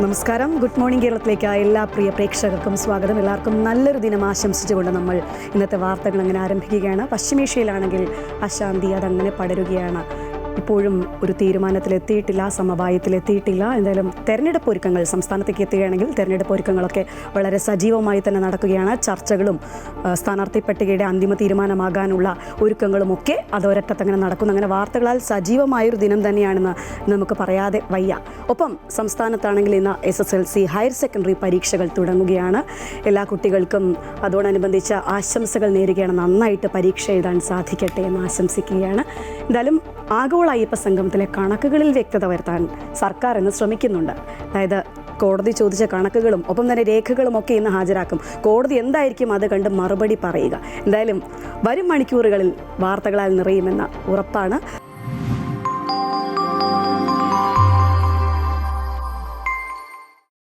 നമസ്കാരം. Good morning കേരളത്തിലേക്ക് എല്ലാ പ്രിയ പ്രേക്ഷകർക്കും സ്വാഗതം. എല്ലാവർക്കും നല്ലൊരു ദിനം ആശംസിച്ചുകൊണ്ട് നമ്മൾ ഇന്നത്തെ വാർത്തകൾ അങ്ങനെ ആരംഭിക്കുകയാണ്. പശ്ചിമേഷ്യയിലാണെങ്കിൽ അശാന്തി അതങ്ങനെ പടരുകയാണ്. ഇപ്പോഴും ഒരു തീരുമാനത്തിലെത്തിയിട്ടില്ല, സമവായത്തിലെത്തിയിട്ടില്ല. എന്തായാലും തെരഞ്ഞെടുപ്പ് ഒരുക്കങ്ങൾ സംസ്ഥാനത്തേക്ക് എത്തുകയാണെങ്കിൽ തെരഞ്ഞെടുപ്പ് ഒരുക്കങ്ങളൊക്കെ വളരെ സജീവമായി തന്നെ നടക്കുകയാണ്. ചർച്ചകളും സ്ഥാനാർത്ഥി പട്ടികയുടെ അന്തിമ തീരുമാനമാകാനുള്ള ഒരുക്കങ്ങളുമൊക്കെ അതൊരറ്റത്തങ്ങനെ നടക്കുന്നു. അങ്ങനെ വാർത്തകളാൽ സജീവമായൊരു ദിനം തന്നെയാണെന്ന് നമുക്ക് പറയാതെ വയ്യ. ഒപ്പം സംസ്ഥാനത്താണെങ്കിൽ ഇന്ന് SSLC ഹയർ സെക്കൻഡറി പരീക്ഷകൾ തുടങ്ങുകയാണ്. എല്ലാ കുട്ടികൾക്കും അതോടനുബന്ധിച്ച് ആശംസകൾ നേരുകയാണ്. നന്നായിട്ട് പരീക്ഷ എഴുതാൻ സാധിക്കട്ടെ എന്ന് ആശംസിക്കുകയാണ്. എന്തായാലും ആഗോള അയ്യപ്പ സംഗമത്തിലെ കണക്കുകളിൽ വ്യക്തത വരുത്താൻ സർക്കാർ ഇന്ന് ശ്രമിക്കുന്നുണ്ട്. അതായത് കോടതി ചോദിച്ച കണക്കുകളും ഒപ്പം തന്നെ രേഖകളുമൊക്കെ ഇന്ന് ഹാജരാക്കും. കോടതി എന്തായിരിക്കും അത് കണ്ട് മറുപടി പറയുക. എന്തായാലും വരും മണിക്കൂറുകളിൽ വാർത്തകളാൽ നിറയുമെന്ന ഉറപ്പാണ്.